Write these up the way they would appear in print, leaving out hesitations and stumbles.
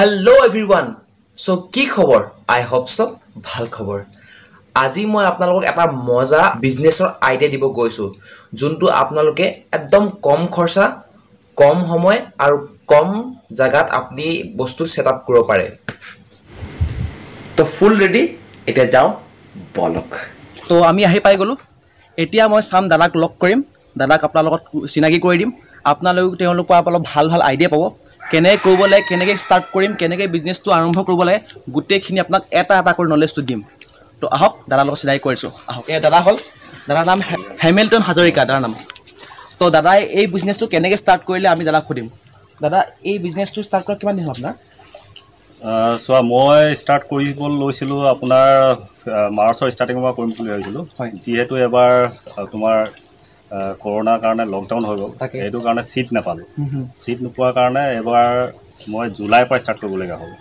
Hello everyone. So কি খবৰ? I hope so ভাল খবৰ। আজি মই আপোনালোকক এটা মজা বিজনেছৰ আইডিয়া দিব গৈছো যোনটো আপোনালোকে একদম কম খৰচা কম সময় আৰু কম জায়গাত আপুনি বস্তু সেটআপ কৰিব পাৰে। তো ফুল ৰেডি এটা যাও বলক। তো আমি আহি পাই গলো। এতিয়া মই সাম দাদাক লক কৰিম। দাদাক আপোনাৰ লগত চিনাকি কৰি দিম। আপোনালোক তেওঁলোক পৰা অলপ ভাল ভাল আইডিয়া পাব। কেনেকৈ কৰিব লাগে কেনেকৈ ষ্টাৰ্ট কৰিম কেনেকৈ বিজনেছটো আৰম্ভ কৰিব লাগে গোটেইখিনি আপোনাক এটা এটা কৰি নলেজটো দিম। তো আহক দাদাৰ লগত চিনাকি কৰিছোঁ আহক। এই দাদা হ'ল দাদাৰ নাম হেমিল্টন হাজৰিকা দাদাৰ নাম। তো দাদাই এই বিজনেছটো কেনেকৈ ষ্টাৰ্ট কৰিলে আমি দাদাক সুধিম। দাদা এই বিজনেছটো ষ্টাৰ্ট কৰা কিমান দিন হ'ল আপোনাৰ? চোৱা মই ষ্টাৰ্ট কৰিব লৈছিলোঁ আপোনাৰ মাৰ্চৰ ষ্টাৰ্টিঙৰ পৰা কৰিম বুলি ভাবিছিলোঁ। যিহেতু এবাৰ তোমাৰ কৰোণাৰ কাৰণে লকডাউন হৈ গ'ল সেইটো কাৰণে ছিট নাপালোঁ। ছিট নোপোৱাৰ কাৰণে এবাৰ মই জুলাইৰ পৰা ষ্টাৰ্ট কৰিবলগীয়া হ'ল।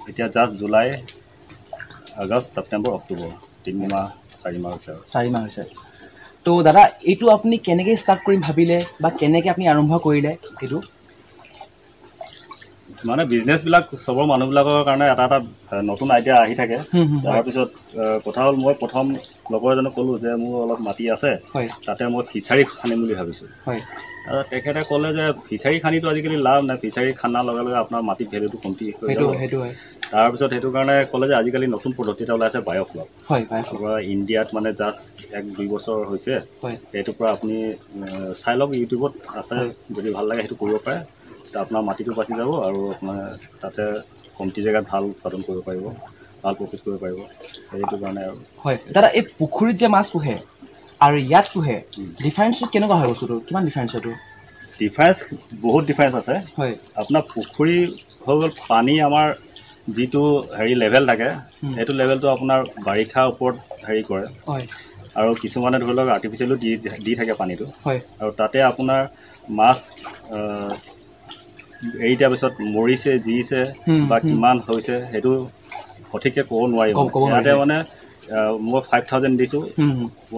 এতিয়া just July August September October 3 মাহ 4 মাহ হৈছে। 4 মাহ হৈছে। তো দাদা এইটো আপুনি কেনেকৈ ষ্টাৰ্ট কৰিম ভাবিলে বা কেনেকৈ আপুনি আৰম্ভ কৰিলে এইটো? মানে বিজনেছবিলাক চবৰ মানুহবিলাকৰ কাৰণে এটা এটা নতুন আইডিয়া আহি থাকে। তাৰপিছত কথা হ'ল মই প্ৰথম লগৰ এজনক ক'লোঁ যে মোৰ অলপ মাটি আছে তাতে মই ফিচাৰী খান্দিম বুলি ভাবিছোঁ। আৰু তেখেতে ক'লে যে ফিচাৰী খান্দিটো আজিকালি লাভ নাই, ফিচাৰী খান্দাৰ লগে লগে আপোনাৰ মাটিৰ ভেলুটো কমটি হৈ যাব। তাৰপিছত সেইটো কাৰণে ক'লে যে আজিকালি নতুন পদ্ধতি এটা ওলাইছে বায়'ফ্লক। আপোনাৰ ইণ্ডিয়াত মানে জাষ্ট 1-2 বছৰ হৈছে। সেইটোৰ পৰা আপুনি চাই লওক ইউটিউবত আছে, যদি ভাল লাগে সেইটো কৰিব পাৰে। আপোনাৰ মাটিটো বাচি যাব আৰু আপোনাৰ তাতে কমটি জেগাত ভাল উৎপাদন কৰিব পাৰিব, ভাল প্ৰফিট কৰিব পাৰিব। সেইটো কাৰণে আৰু হয় দাদা এই পুখুৰীত যে মাছ পোহে আৰু ইয়াত পোহে ডিফাৰেঞ্চটো কেনেকুৱা হয় বস্তুটো? কিমান ডিফাৰেঞ্চ এইটো? ডিফাৰেঞ্চ বহুত ডিফাৰেঞ্চ আছে। আপোনাৰ পুখুৰী হৈ গ'ল পানী আমাৰ যিটো লেভেল থাকে সেইটো লেভেলটো আপোনাৰ বাৰিষাৰ ওপৰত কৰে। আৰু কিছুমানে ধৰি লওক আৰ্টিফিচিয়েলো দি থাকে পানীটো। আৰু তাতে আপোনাৰ মাছ এৰি দিয়াৰ পিছত মৰিছে জিছে বা কিমান হৈছে সেইটো সঠিককৈ ক'ব নোৱাৰিম। ইয়াতে মানে মই 5000 দিছোঁ,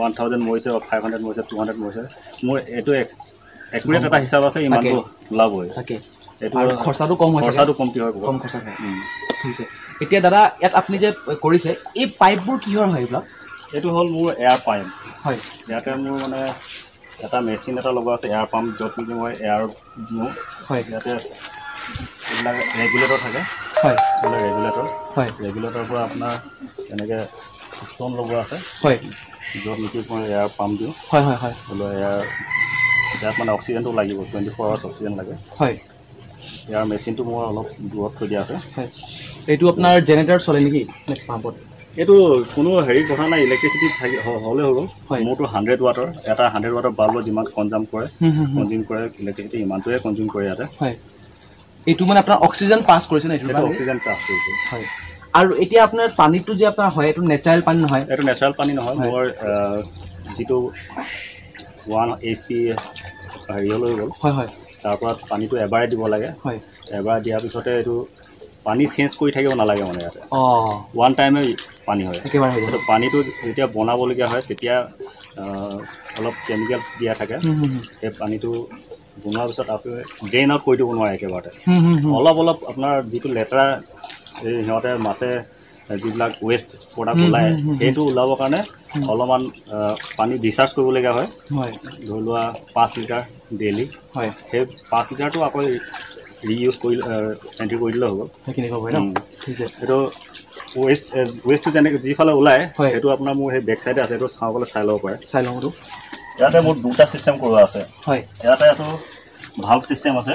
1000 মৰিছে, 500 মৰিছে, 200 মৰিছে। মোৰ এইটো একুৰেট এটা হিচাপ আছে, ইমানটো ওলাবই। এইটো খৰচাটো কম হয়, খৰচাটো কমটি হয়, কম খৰচা হয়। ঠিক আছে। এতিয়া দাদা ইয়াত আপুনি যে কৰিছে এই পাইপবোৰ কিহৰ হয় এইবিলাক? এইটো হ'ল মোৰ এয়াৰ পাইপ। ইয়াতে মোৰ মানে এটা মেচিন এটা লগোৱা আছে এয়াৰ পাম্প, য'ত নেকি মই এয়াৰ দিওঁ। ইয়াতে এইবিলাক ৰেগুলেটৰ থাকে। এইবিলাক ৰেগুলেটৰৰ পৰা আপোনাৰ এনেকৈ ষ্ট'ন লগোৱা আছে, য'ত নেকি মই এয়াৰ পাম্প দিওঁ। ইয়াত মানে অক্সিজেনটো লাগিব, 24 আৱাৰ্ছ অক্সিজেন লাগে। ইয়াৰ মেচিনটো মোৰ অলপ দূৰত থৈ দিয়া আছে। এইটো আপোনাৰ জেনেৰেটৰ চলে নেকি পাম্পত? এইটো কোনো কথা নাই, ইলেক্ট্ৰিচিটি হ'লে হৈ গ'ল। মোৰতো 100 ৱাটৰ, এটা 100 ৱাটৰ বাল্বৰ যিমান কনজিউম কৰে ইলেক্ট্ৰিচিটি ইমানটোৱে কনজিউম কৰে ইয়াতে। এইটো মানে আপোনাৰ অক্সিজেন পাছ কৰিছে ন? এইটো অক্সিজেন পাছ কৰিছে। আৰু এতিয়া আপোনাৰ পানীটো যে আপোনাৰ হয় এইটো নেচাৰেল পানী নহয়? এইটো নেচাৰেল পানী নহয়। মোৰ যিটো 1 HP লৈ গ'ল, তাৰ পৰা পানীটো এবাৰে দিব লাগে। এবাৰ দিয়াৰ পিছতে এইটো পানী চেঞ্জ কৰি থাকিব নালাগে মানে ইয়াতে। ওৱান টাইমে পানী হয়। সেইটো পানীটো যেতিয়া বনাবলগীয়া হয় তেতিয়া অলপ কেমিকেলছ দিয়া থাকে। সেই পানীটো বনোৱাৰ পিছত আপুনি ড্ৰেইন আউট কৰি দিব নোৱাৰে একেবাৰতে। অলপ অলপ আপোনাৰ যিটো লেতেৰা সিহঁতে মাছে যিবিলাক ৱেষ্ট প্ৰডাক্ট ওলায় সেইটো ওলাবৰ কাৰণে অলপমান পানী ডিচাৰ্জ কৰিবলগীয়া হয়। ধৰি লোৱা 5 লিটাৰ ডেইলি। সেই 5 লিটাৰটো আকৌ ৰিইউজ কৰি এণ্ট্ৰি কৰি দিলে হ'ব। সেইখিনি হ'ব ন? সেইটো ৱেষ্টটো যেনেকৈ যিফালে ওলায় সেইটো আপোনাৰ মোৰ সেই বেক চাইডে আছে, সেইটো চাবলৈ চাই ল'ব পাৰে। চাই লওঁতো। ইয়াতে মোৰ 2টা ছিষ্টেম কৰোৱা আছে। ইয়াতে এইটো ভাল্ভ ছিষ্টেম আছে।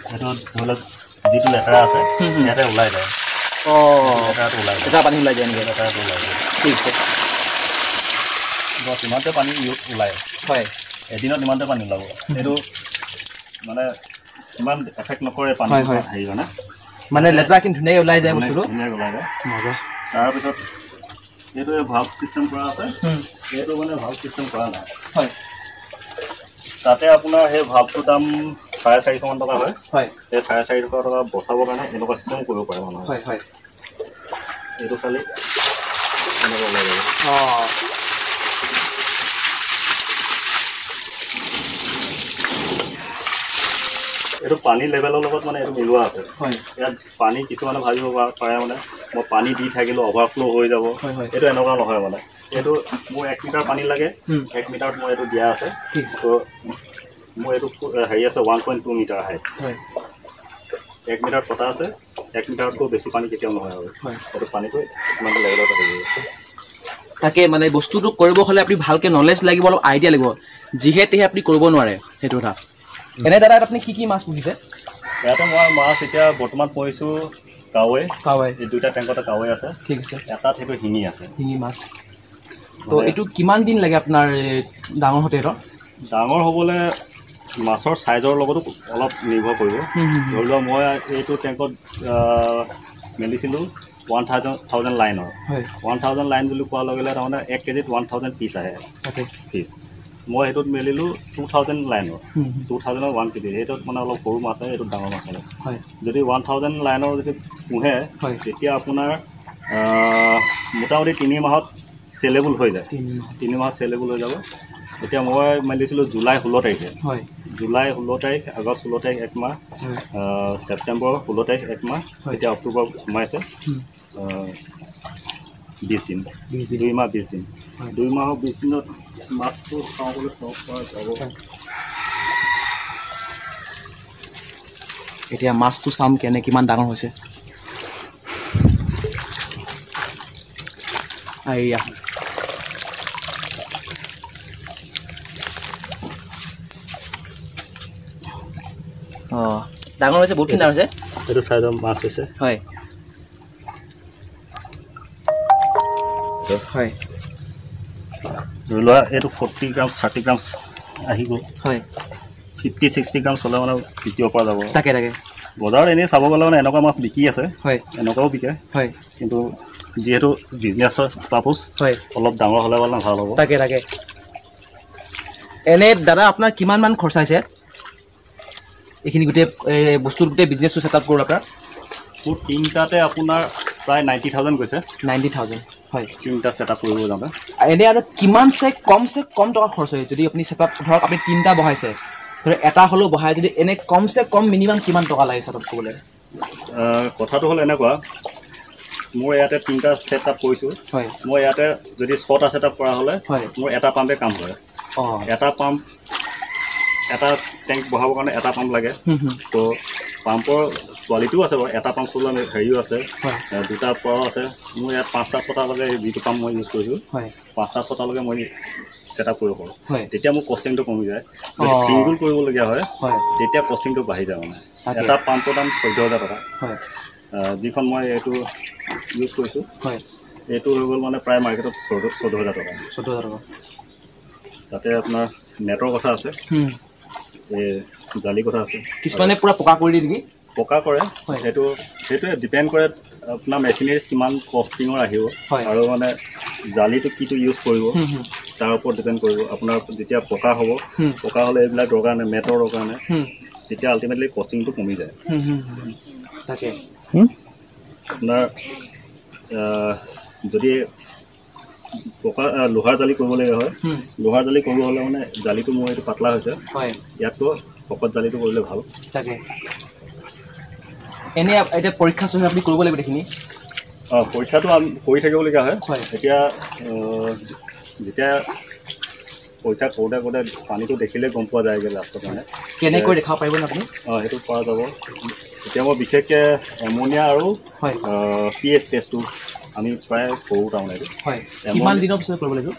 সেইটো ধৰি লওক যিটো লেতেৰা আছে ইয়াতে ওলাই যায়। লেতেৰাটো ওলাই যায়, পানী ওলাই যায়, লেতেৰাটো ওলাই যায়। ঠিক আছে। ইমানতে পানী ওলায়, এদিনত ইমানতে পানী ওলাব। সেইটো মানে ইমান এফেক্ট নকৰে পানী মানে লেতেৰাখিনি ধুনীয়াকৈ ওলাই যায়, বস্তুটো ধুনীয়াকৈ ওলাই যায়। তাৰপিছত এইটো ভাল্ভ ছিষ্টেম কৰা আছে, এইটো মানে ভাল্ভ ছিষ্টেম কৰা নাই। তাতে আপোনাৰ সেই ভাল্ভটোৰ দাম 450 মান টকা হয়। সেই 450 টকা বচাবৰ কাৰণে এনেকুৱা ছিষ্টেম কৰিব পাৰে মানুহে। এইটো খালি এনেকৈ ওলাই যাব। এইটো পানী লেভেলৰ লগত মানে এইটো মিলোৱা আছে ইয়াত পানী কিছুমানে ভাবিব পাৰে মানে মই পানী দি থাকিলোঁ অভাৰফ্ল' হৈ যাব এইটো এনেকুৱা নহয় মানে এইটো মোৰ 1 মিটাৰ পানী লাগে 1 মিটাৰত মই এইটো দিয়া আছে তো মোৰ এইটো হেৰি আছে 1.2 মিটাৰ হাইট 1 মিটাৰ কটা আছে 1 মিটাৰতকৈ বেছি পানী কেতিয়াও নহয় আৰু এইটো পানীটো ইমান লেভেলত আহিব তাকে মানে বস্তুটো কৰিব হ'লে আপুনি ভালকৈ নলেজ লাগিব অলপ আইডিয়া লাগিব যিহেতুহে আপুনি কৰিব নোৱাৰে সেইটো কথা এনে দাদা আপুনি কি মাছ পুহিছে ইয়াতে মই মাছ এতিয়া বৰ্তমান পুহিছোঁ কাৱৈ এই দুটা টেংকতে কাৱৈ আছে ঠিক আছে এটাত সেইটো শিঙি আছে শিঙি মাছ তো এইটো কিমান দিন লাগে আপোনাৰ ডাঙৰ হতে ডাঙৰ হ'বলৈ মাছৰ সাইজৰ লগতো অলপ নিৰ্ভৰ কৰিব ধৰি লোৱা মই এইটো টেংকত মেলিছিলোঁ 1000 লাইনৰ 1000 লাইন বুলি কোৱাৰ লগে লগে তাৰমানে 1 কেজিত 1000 পিচ আহে পিচ মই সেইটোত মেলিলোঁ 2000 লাইনৰ 2000ৰ 1 কেজি এইটোত মানে অলপ সৰু মাছ হয় এইটোত ডাঙৰ মাছ হয় যদি 1000 লাইনৰ যদি পোহে তেতিয়া আপোনাৰ মোটামুটি 3 মাহত চেলেবল হৈ যায় 3 মাহত চেলেবল হৈ যাব এতিয়া মই মেলিছিলোঁ জুলাই 16 তাৰিখে জুলাই 16 তাৰিখ আগষ্ট 16 তাৰিখ 1 মাহ ছেপ্টেম্বৰ 16 তাৰিখ 1 মাহ এতিয়া অক্টোবৰ সোমাইছে 20 দিন 2 মাহ 20 দিন 2 মাহৰ 20 দিনত মাছটো চাবলৈ পৰা যাব এতিয়া মাছটো চাম কেনে কিমান ডাঙৰ হৈছে আইয়া ডাঙৰ হৈছে বহুতখিনি ডাঙৰ হৈছে এইটো চাইজৰ মাছ হৈছে হয় হয় ধৰি লোৱা এইটো 40 গ্ৰাম 30 গ্ৰাম আহি গ'ল হয় 50-60 গ্ৰাম চলে মানে বিকিব পৰা যাব তাকে বজাৰত এনেই চাব গ'লে মানে এনেকুৱা মাছ বিকি আছে হয় এনেকুৱাও বিকে হয় কিন্তু যিহেতু বিজনেছৰ পাৰপ'জ হয় অলপ ডাঙৰ হ'লে মানে ভাল হ'ব তাকে এনে দাদা আপোনাৰ কিমানমান খৰচা হৈছে এইখিনি গোটেই বস্তুৰ গোটেই বিজনেছটো ছেটআপ কৰোঁ আপোনাৰ মোৰ তিনিটাতে আপোনাৰ প্ৰায় 90,000 গৈছে 90,000 হয় তিনিটা ছেটআপ কৰিব যাওঁতে এনে আৰু কিমানছে কম টকা খৰচ হয় যদি আপুনি ছেটআপ ধৰক আপুনি 3টা বহাইছে ধৰক এটা হ'লেও বহাই যদি এনে কমছে কম মিনিমাম কিমান টকা লাগে ছেটআপ কৰিবলৈ কথাটো হ'ল এনেকুৱা মই ইয়াতে 3টা ছেটআপ কৰিছোঁ হয় মই ইয়াতে যদি 6টা ছেটআপ কৰা হ'লে মোৰ এটা পাম্পে কাম হয় এটা পাম্প এটা টেংক বহাবৰ কাৰণে এটা পাম্প লাগে তো পাম্পৰ কোৱালিটিও আছে বাৰু এটা পাম্প চলোৱা হেৰিও আছে দুটা পৰাও আছে মোৰ ইয়াত 5টা 6টালৈকে যিটো পাম্প মই ইউজ কৰিছোঁ 5টা 6টালৈকে মই ছেটআপ কৰিব পাৰোঁ তেতিয়া মোৰ কষ্টিংটো কমি যায় যদি ছিংগুল কৰিবলগীয়া হয় তেতিয়া কষ্টিংটো বাঢ়ি যায় মানে এটা পাম্পৰ দাম 14,000 টকা যিখন মই এইটো ইউজ কৰিছোঁ এইটো হৈ গ'ল মানে প্ৰায় মাৰ্কেটত 14,000 টকা তাতে আপোনাৰ নেটৰ কথা আছে এই জালি কথা আছে কিছুমানে পুৰা পকা কৰি দিয়ে নেকি পকা কৰে সেইটোৱে ডিপেণ্ড কৰে আপোনাৰ মেচিনাৰিজ কিমান কষ্টিঙৰ আহিব আৰু মানে জালিটো কিটো ইউজ কৰিব তাৰ ওপৰত ডিপেণ্ড কৰিব আপোনাৰ যেতিয়া পকা হ'ব পকা হ'লে এইবিলাক দৰকাৰ নাই মেটৰ দৰকাৰ নাই তেতিয়া আল্টিমেটলি কষ্টিংটো কমি যায় তাকে আপোনাৰ যদি পকা লোহাৰ জালি কৰিবলগীয়া হয় লোহাৰ জালি কৰিব হ'লে মানে জালিটো মোৰ এইটো পাতলা হৈছে ইয়াতকৈ শকত জালিটো কৰিলে ভাল তাকে এনে এতিয়া পৰীক্ষা চহী আপুনি কৰিব লাগিব এইখিনি পৰীক্ষাটো কৰি থাকিবলগীয়া হয় এতিয়া যেতিয়া পৰীক্ষা কৰোঁতে পানীটো দেখিলে গম পোৱা যায়গৈ লাষ্টত মানে কেনেকৈ দেখাব পাৰিবনে আপুনি সেইটো পৰা যাব এতিয়া মই বিশেষকৈ এমনিয়া আৰু pH টেষ্টটো আমি প্ৰায় কৰোঁ তাৰমানে কিমান দিনৰ পিছত কৰিব লাগিব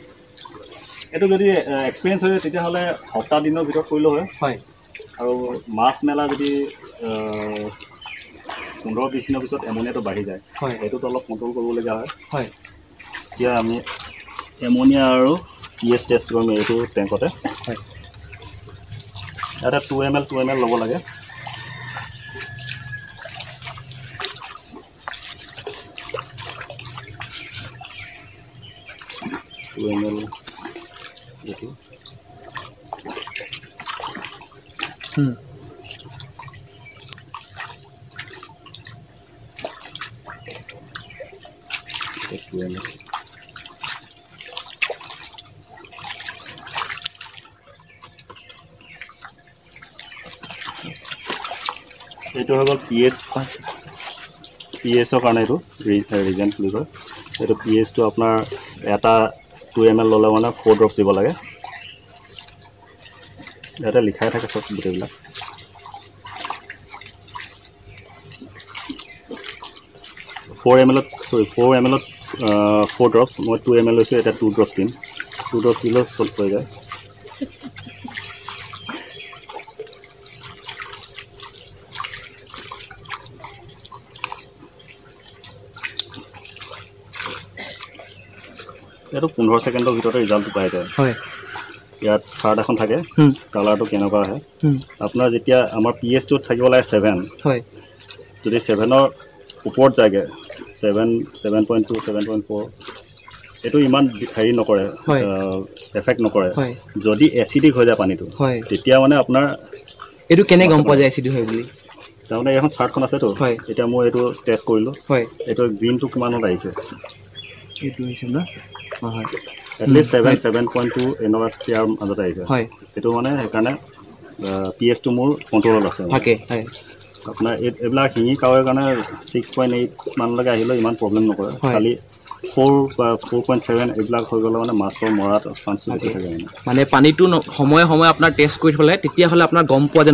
এইটো যদি এক্সপিৰিয়েঞ্চ হয় তেতিয়াহ'লে সপ্তাহ দিনৰ ভিতৰত কৰিলেও হয় আৰু মাছ মেলা যদি 15-20 দিনৰ পিছত এমনিয়াটো বাঢ়ি যায় সেইটোত অলপ কণ্ট্ৰল কৰিবলগীয়া হয় এতিয়া আমি এমনিয়া আৰু pH টেষ্ট কৰিম এইটো টেংকতে ইয়াতে 2 ml ল'ব লাগে এইটো এইটো হৈ গ'ল পিএছৰ কাৰণে এইটো ৰিজেণ্ট বুলি কয় এইটো পিএছটো আপোনাৰ এটা 2 ml ল'লে মানে 4 ড্ৰপছ দিব লাগে ইয়াতে লিখাই থাকে চব গোটেইবিলাক 4 ml 4 ড্ৰপছ মই 2 ml লৈছোঁ এটা 2 ড্ৰপছ দিম 2 ড্ৰপছ দিলেও চল্ভ হৈ যায় এইটো 15 ছেকেণ্ডৰ ভিতৰতে ৰিজাল্টটো পাই যায় হয় ইয়াত চাৰ্ট এখন থাকে কালাৰটো কেনেকুৱা আহে আপোনাৰ যেতিয়া আমাৰ পিএছটো থাকিব লাগে 7 হয় যদি 7ৰ ওপৰত যায়গৈ 7.2 7.4 এইটো ইমান হেৰি নকৰে এফেক্ট নকৰে যদি এচিডিক হৈ যায় পানীটো তেতিয়া মানে আপোনাৰ এইটো কেনে গম পোৱা যায় এচিডিক হয় বুলি তাৰমানে এখন চাৰ্টখন আছেতো এতিয়া মই এইটো টেষ্ট কৰিলোঁ এইটো গ্ৰীণটো কিমানত আহিছে এইটো হৈছে না হয় এটলিষ্ট 7.2 এনেকুৱা ইয়াৰ মাজত আহিছে এইটো মানে সেইকাৰণে পিএছটো মোৰ কণ্ট্ৰলত আছে থাকে আপোনাৰ এইবিলাক শিঙি কাৱৈৰ কাৰণে 6.8 মানলৈকে আহিলেও ইমান প্ৰব্লেম নকৰে খালি 4 বা 4.7 এইবিলাক হৈ গ'লে মানে মাছৰ মৰাত চান্স বেছি থাকে মানে পানীটো সময়ে সময়ে আপোনাৰ টেষ্ট কৰি থ'লে তেতিয়াহ'লে আপোনাৰ গম পোৱা যে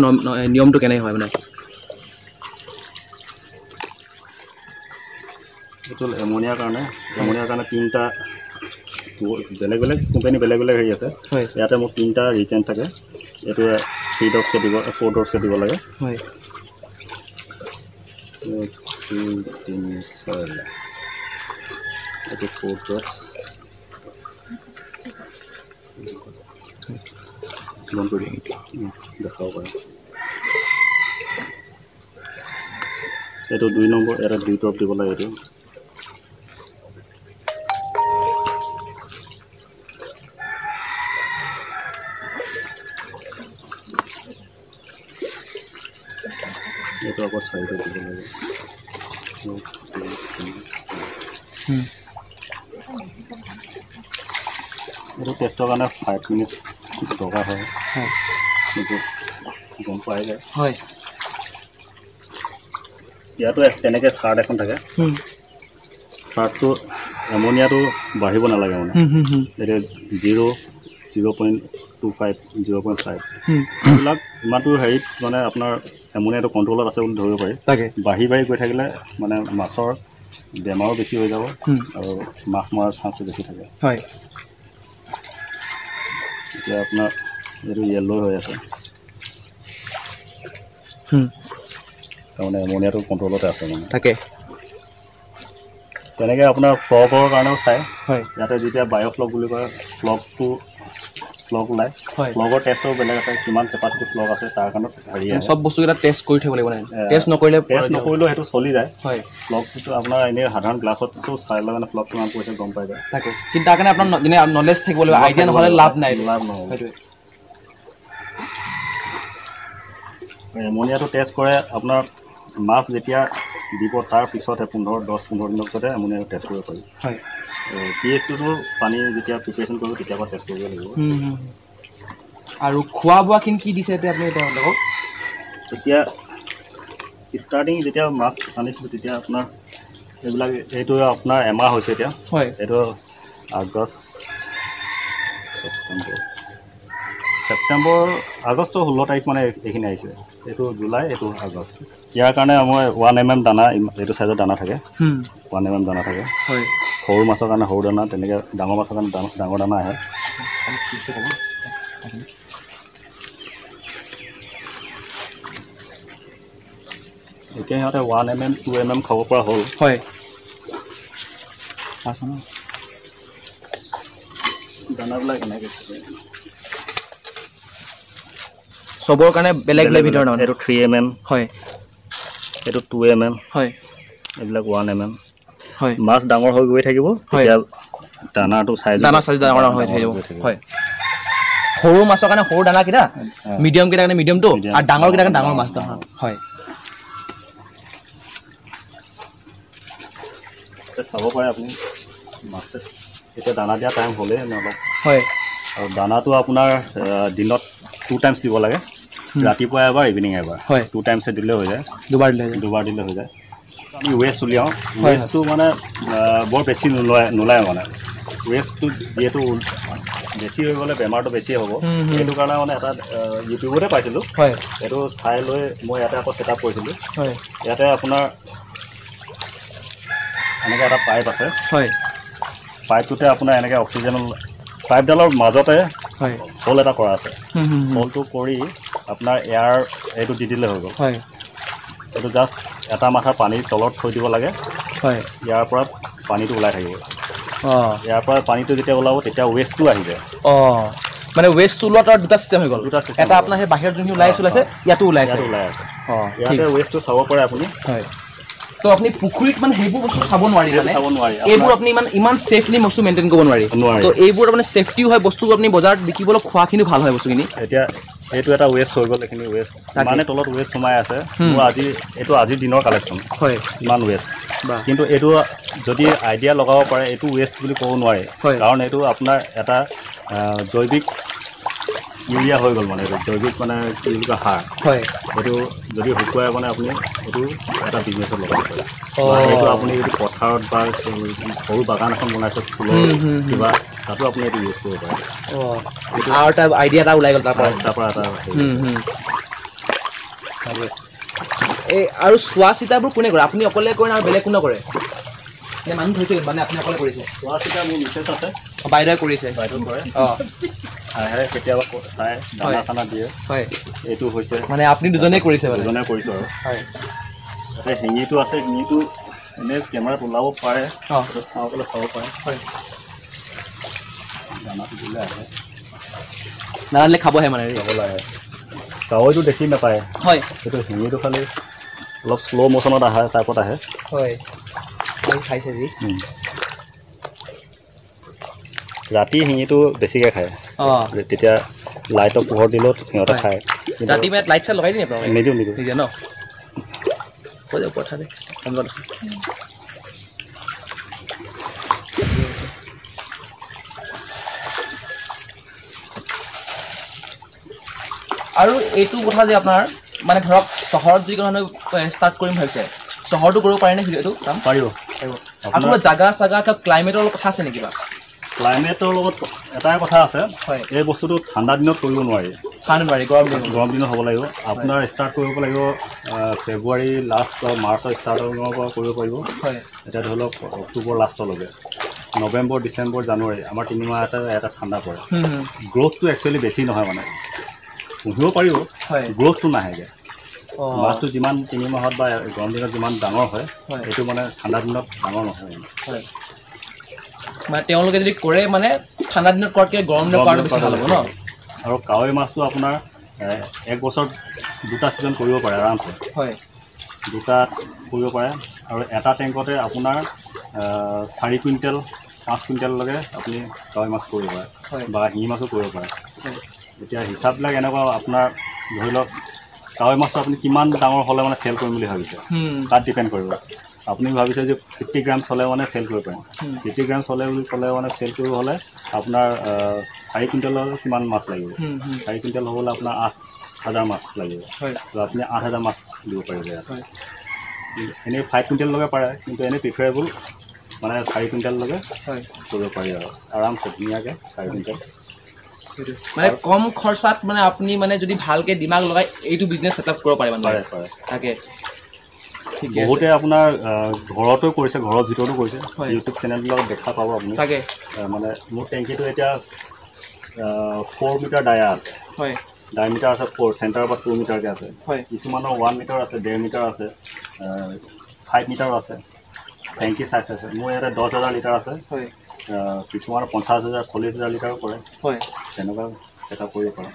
নিয়মটো কেনে হয় মানে এইটো এমনিয়াৰ কাৰণে 3টা বেলেগ বেলেগ কোম্পানী বেলেগ বেলেগ হেৰি আছে ইয়াতে মোৰ 3টা ৰিজেণ্ট থাকে এইটো 3 ড্ৰপছকৈ দিব 4 ড্ৰপছকৈ দিব লাগে হয় 2 3 4 এইটো 4 ড্ৰপছ বন্ধ কৰি দেখাব পাৰে এইটো 2 নম্বৰ এটা 2 ড্ৰপ দিব লাগে এইটো এইটো আকৌ 4টা দিব লাগে এইটো টেষ্টৰ কাৰণে 5 মিনিটছ দৰকাৰ হয় এইটো গম পাই যায় হয় ইয়াতো তেনেকৈ চাৰ্ট এখন থাকে চাৰ্টটো এমনিয়াটো বাঢ়িব নালাগে মানে এতিয়া 0.25 0.5 এইবিলাক ইমানটো হেৰিত মানে আপোনাৰ এমনিয়াটো কণ্ট্ৰলত আছে বুলি ধৰিব পাৰি বাঢ়ি গৈ থাকিলে মানে মাছৰ বেমাৰো বেছি হৈ যাব আৰু মাছ মৰাৰ চান্স বেছি থাকে হয় এতিয়া আপোনাৰ এইটো য়েল্ল' হৈ আছে তাৰমানে এমনিয়াটো কণ্ট্ৰলতে আছে মানে তাকে তেনেকৈ আপোনাৰ ফ্লগৰ কাৰণেও চায় ইয়াতে যেতিয়া বায়'ফ্লগ বুলি কয় ফ্লগ ওলায় ফ্লগৰ টেষ্টটো বেলেগ আছে কিমান কেপাচিটি ফ্লগ আছে তাৰ কাৰণে হেৰি চব বস্তুকেইটা টেষ্ট কৰি থাকিব লাগিব টেষ্ট নকৰিলেও সেইটো চলি যায় ফ্লগটো আপোনাৰ এনেই সাধাৰণ গ্লাছতো চাই লৈ মানে ফ্লগটো নাম কৰিছে গম পাই যায় তাকে কিন্তু তাৰ কাৰণে আপোনাৰ নলেজ থাকিব লাগিব আইডিয়া নহ'লে লাভ নাই সেইটোৱে এমনিয়াটো টেষ্ট কৰে আপোনাৰ মাছ যেতিয়া দিব তাৰ পিছতহে 10-15 দিনৰ পিছতে এমনিয়াটো টেষ্ট কৰিব পাৰি পিএইচটো পানী যেতিয়া প্ৰিপেৰেশ্যন কৰিব তেতিয়াৰ পৰা টেষ্ট কৰিব লাগিব আৰু খোৱা বোৱাখিনি কি দিছে এতিয়া আপুনি তেওঁলোকক এতিয়া ষ্টাৰ্টিং যেতিয়া মাছ আনিছিলোঁ তেতিয়া আপোনাৰ এইবিলাক এইটো আপোনাৰ এমাহ হৈছে এতিয়া এইটো আগষ্টৰ 16 তাৰিখ মানে এইখিনি আহিছে এইটো জুলাই এইটো আগষ্ট ইয়াৰ কাৰণে মই 1 mm দানা এইটো চাইজৰ দানা থাকে 1 mm দানা থাকে সৰু মাছৰ কাৰণে সৰু দানা তেনেকৈ ডাঙৰ মাছৰ কাৰণে ডাঙৰ দানা আহে এতিয়া সিহঁতে 1 mm 2 mm খাব পৰা হ'ল দানাবিলাক এনেকৈ চবৰ কাৰণে বেলেগ বেলেগ ভিতৰত এইটো 3 mm এইটো 2 mm এইবিলাক 1 mm মাছ ডাঙৰ হৈ গৈ থাকিব তেতিয়া দানাটো চাইজ ডাঙৰ হৈ থাকিব সৰু মাছৰ কাৰণে সৰু দানাকেইটা মিডিয়ামকেইটা কাৰণে মিডিয়ামটো আৰু ডাঙৰকেইটা কাৰণে ডাঙৰ মাছ চাব পাৰে আপুনি মাছ এতিয়া দানা দিয়া টাইম হ'লেই অলপ আৰু দানাটো আপোনাৰ দিনত 2 টাইমছ দিব লাগে ৰাতিপুৱা এবাৰ ইভিনিং এবাৰ 2 টাইমছ দিলে হৈ যায় দুবাৰ দিলে হৈ যায় আমি ৱেষ্ট উলিয়াওঁ ৱেষ্টটো মানে বৰ বেছি নোলায় মানে ৱেষ্টটো যিহেতু বেছি হৈ গ'লে বেমাৰটো বেছি হ'ব সেইটো কাৰণে মানে এটা ইউটিউবতে পাইছিলোঁ এইটো চাই লৈ মই ইয়াতে আকৌ ছেটআপ কৰিছিলোঁ ইয়াতে আপোনাৰ এনেকৈ এটা পাইপ আছে পাইপটোতে আপোনাৰ এনেকৈ অক্সিজেন পাইপডালৰ মাজতে হোল এটা কৰা আছে হোলটো কৰি আপোনাৰ এয়াৰ এইটো দি দিলে হৈ গ'ল এইটো জাষ্ট এটা মাথা পানীৰ তলত থৈ দিব লাগে ইয়াৰ পৰা পানীটো ওলাই থাকিব ইয়াৰ পৰা পানীটো যেতিয়া ওলাব তেতিয়া ৱেষ্টটো আহি যায় মানে ৱেষ্ট ওলোৱাত আৰু দুটা চিষ্টেম হৈ গ'ল এটা আপোনাৰ সেই বাহিৰত যোনখিনি ওলাই আছে ইয়াতো ওলাই আছে ইয়াতে ৱেষ্টটো চাব পাৰে আপুনি তো আপুনি পুখুৰীত মানে সেইবোৰ বস্তু চাব নোৱাৰি মানে এইবোৰ আপুনি ইমান ছেফলি বস্তু মেইনটেইন কৰিব নোৱাৰি তো এইবোৰ মানে ছেফটিও হয় বস্তু আপুনি বজাৰত বিকিবলৈ খোৱাখিনি ভাল হয় বস্তুখিনি এতিয়া এইটো এটা ৱেষ্ট হৈ গ'ল এইখিনি ৱেষ্ট মানে তলত ৱেষ্ট সোমাই আছে মোৰ এইটো আজিৰ দিনৰ কালেকশ্যন ইমান ৱেষ্ট কিন্তু এইটো যদি আইডিয়া লগাব পাৰে এইটো ৱেষ্ট বুলি ক'ব নোৱাৰে কাৰণ এইটো আপোনাৰ এটা জৈৱিক ইউৰিয়া হৈ গ'ল মানে এইটো জৈৱিক মানে কি বুলি কয় সাৰ এইটো যদি শুকুৱাই মানে আপুনি এইটো এটা বিজনেছত লগাব পাৰে এইটো আপুনি যদি পথাৰত বা সৰু বাগান এখন বনাইছে ফুলৰ কিবা তাতো আপুনি এইটো ইউজ কৰিব পাৰে আৰু এটা আইডিয়া এটা ওলাই গ'ল তাৰ পৰা এটা এই আৰু চোৱা চিতাবোৰ কোনে কৰে আপুনি অকলে কৰে আৰু বেলেগ কোনে কৰে নে মানুহ থৈছে মানে আপুনি অকলে কৰিছে চোৱা চিতা মোৰ মিছেছ আছে বাইদেৱে কৰিছে বাইদেউ কৰে আহে কেতিয়াবা চাই দানা চানা দিয়ে এইটো হৈছে মানে আপুনি দুজনেই কৰিছে দুজনে কৰিছোঁ আৰু ইয়াতে শিঙিটো আছে শিঙিটো এনেই কেমেৰাত ওলাব পাৰে চাবলৈ চাব পাৰে দানাটো দিলে আহে নাৰান্ধিলে খাবহে মানে খাবলৈ আহে কাৱৈটো দেখি নাপায় সেইটো শিঙিটো খালি অলপ শ্ল' মোশ্যনত আহে টাইপত আহে খাইছে যি ৰাতি শিঙিটো বেছিকৈ খায় তেতিয়া লাইটৰ পোহৰ দিলেও সিহঁতে খায় ৰাতি মানে লাইট চাইট লগাই দিয়ে আপোনালোকে নিদিওঁ নিদিয়ে ন কৈ যাওক কথা দে আৰু এইটো কথা যে আপোনাৰ মানে ধৰক চহৰত যদি কোনো ষ্টাৰ্ট কৰিম ভাবিছে চহৰটো কৰিব পাৰে নে এইটো কাম পাৰিব আপোনাৰ জাগা চাগা ক্লাইমেটৰ লগত কথা আছে নেকি কিবা ক্লাইমেটৰ লগত এটাই কথা আছে এই বস্তুটো ঠাণ্ডা দিনত কৰিব নোৱাৰি গৰম দিনত হ'ব লাগিব আপোনাৰ ষ্টাৰ্ট কৰিব লাগিব ফেব্ৰুৱাৰী লাষ্ট বা মাৰ্চৰ ষ্টাৰ্টৰ পৰা কৰিব পাৰিব এতিয়া ধৰি লওক অক্টোবৰ লাষ্টলৈকে নৱেম্বৰ ডিচেম্বৰ জানুৱাৰী আমাৰ 3 মাহ এটা ঠাণ্ডা পৰে গ্ৰ'থটো একচুৱেলি বেছি নহয় মানে পুহিব পাৰিব গ্ৰ'থটো নাহেগৈ মাছটো যিমান 3 মাহত বা গৰম দিনত যিমান ডাঙৰ হয় এইটো মানে ঠাণ্ডা দিনত ডাঙৰ নহয় মানে তেওঁলোকে যদি কৰে মানে ঠাণ্ডা দিনত কৰাতকৈ গৰম দিনত কৰাটো বেছি ভাল হ'ব ন আৰু কাৱৈ মাছটো আপোনাৰ 1 বছৰত 2টা ছিজন কৰিব পাৰে আৰামছে 2টা কৰিব পাৰে আৰু এটা টেংকতে আপোনাৰ 4 কুইণ্টেল 5 কুইণ্টেললৈকে আপুনি কাৱৈ মাছ কৰিব পাৰে বা শিঙি মাছো কৰিব পাৰে এতিয়া হিচাপবিলাক এনেকুৱা আপোনাৰ ধৰি লওক কাৱৈ মাছটো আপুনি কিমান ডাঙৰ হ'লে মানে চেল কৰিম বুলি ভাবিছে তাত ডিপেণ্ড কৰিব আপুনি ভাবিছে যে 50 গ্ৰামছ হ'লে মানে চেল কৰিব পাৰিম 50 গ্ৰামছ হ'লে বুলি ক'লে মানে চেল কৰিব হ'লে আপোনাৰ 4 কুইণ্টেলৰ কিমান মাছ লাগিব 4 কুইণ্টেল হ'বলৈ আপোনাৰ 8,000 মাছ লাগিব তো আপুনি 8,000 মাছ দিব পাৰিব ইয়াত এনেই 5 কুইণ্টেললৈকে পাৰে কিন্তু এনেই প্ৰিফাৰেবল মানে 4 কুইণ্টেললৈকে কৰিব পাৰি আৰু আৰামছে ধুনীয়াকৈ 4 কুইণ্টেল মানে কম খৰচাত মানে আপুনি মানে যদি ভালকে দিমাগ লগাই এইটো বিজনেছ ছেটআপ কৰিব পাৰে মানে পাৰে তাকে বহুতে আপোনাৰ ঘৰতো কৰিছে ঘৰৰ ভিতৰতো কৰিছে ইউটিউব চেনেলবিলাক দেখা পাব আপুনি তাকে মানে মোৰ টেংকিটো এতিয়া 4 মিটাৰ ডায়া আছে ডায়ামিটাৰ আছে 4 চেণ্টাৰৰ পৰা 2 মিটাৰকৈ আছে কিছুমানৰ 1 মিটাৰ আছে 1.5 মিটাৰ আছে 5 মিটাৰ আছে টেংকি চাইজ আছে মোৰ ইয়াতে 10,000 লিটাৰ আছে কিছুমানৰ 50,000 40,000 লিটাৰো কৰে তেনেকুৱা এটা কৰিব পাৰে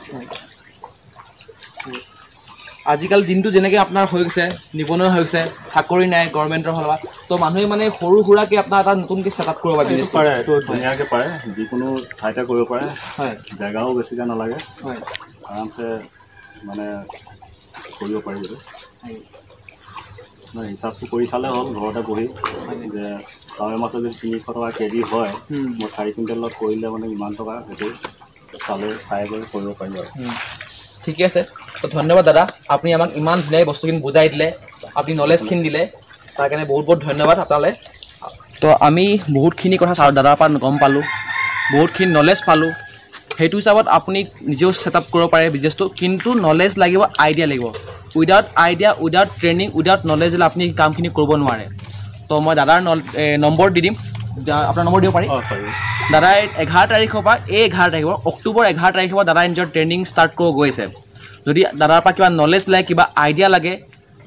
আজিকালি দিনটো যেনেকৈ আপোনাৰ হৈ গৈছে নিবনুৱা হৈ গৈছে চাকৰি নাই গভৰ্ণমেণ্টৰ ফালৰ পৰা তো মানুহে মানে সৰু সুৰাকৈ আপোনাৰ এটা নতুনকৈ ছেটআপ কৰিব পাৰে বিজনেছ পাৰে এইটো ধুনীয়াকৈ পাৰে যিকোনো ঠাইতে কৰিব পাৰে জেগাও বেছিকৈ নালাগে আৰামছে মানে কৰিব পাৰি এইটো হিচাপটো কৰি চালে হ'ল ঘৰতে বহি যে কাৱৈ মাছৰ যদি 300 টকা কেজি হয় মই 4 কুইণ্টেলত কৰিলে মানে ইমান টকা সেইটো চালে চাই কৰি কৰিব পাৰি আৰু ঠিকে আছে তো ধন্যবাদ দাদা, আপুনি আমাক ইমান ধুনীয়া বস্তুখিনি বুজাই দিলে, আপুনি নলেজখিনি দিলে, তাৰ কাৰণে বহুত বহুত ধন্যবাদ আপোনালৈ। তো আমি বহুতখিনি কথা দাদাৰ পৰা গম পালোঁ, বহুতখিনি নলেজ পালোঁ। সেইটো হিচাপত আপুনি নিজেও ছেটআপ কৰিব পাৰে বিজনেছটো, কিন্তু নলেজ লাগিব, আইডিয়া লাগিব। Without idea, without training, without knowledge হ'লে আপুনি কামখিনি কৰিব নোৱাৰে। তো মই দাদাৰ নম্বৰ দি দিম, আপোনাৰ নম্বৰ দিব পাৰি? দাদাই 11 তাৰিখৰ পৰা 11 তাৰিখৰ অক্টোবৰ 11 তাৰিখৰ পৰা দাদাই নিজৰ ট্ৰেইনিং ষ্টাৰ্ট কৰিব গৈছে। যদি দাদাৰ পৰা কিবা নলেজ লাগে, কিবা আইডিয়া লাগে,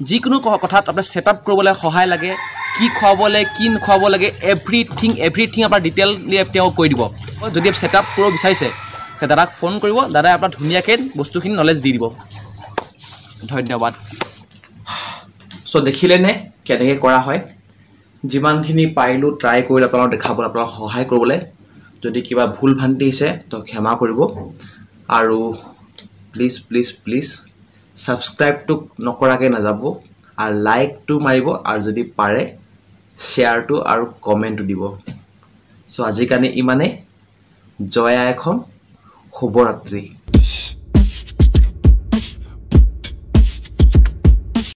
যিকোনো কথাত আপোনাৰ ছেটআপ কৰিবলৈ সহায় লাগে, কি খুৱাব লাগে, কি নোখুৱাব লাগে, এভৰিথিং আপোনাৰ ডিটেইলি তেওঁ কৈ দিব। যদি ছেটআপ কৰিব বিচাৰিছে দাদাক ফোন কৰিব, দাদাই আপোনাক ধুনীয়াকৈ বস্তুখিনি নলেজ দি দিব। ধন্যবাদ। চ' দেখিলেনে কেনেকৈ কৰা হয়? যিমানখিনি পাৰিলোঁ ট্ৰাই কৰিলে আপোনালোকক দেখাবলৈ, আপোনালোকক সহায় কৰিবলৈ। যদি কিবা ভুল ভ্ৰান্তি হৈছে তো ক্ষমা কৰিব, আৰু প্লিজ প্লিজ প্লিজ ছাবস্ক্ৰাইবটো নকৰাকৈ নাযাব, আৰু লাইকটো মাৰিব, আৰু যদি পাৰে শ্বেয়াৰটো আৰু কমেণ্টটো দিব। চ' আজিৰ কাৰণে ইমানেই। জয় আই অসম, শুভৰাত্ৰি।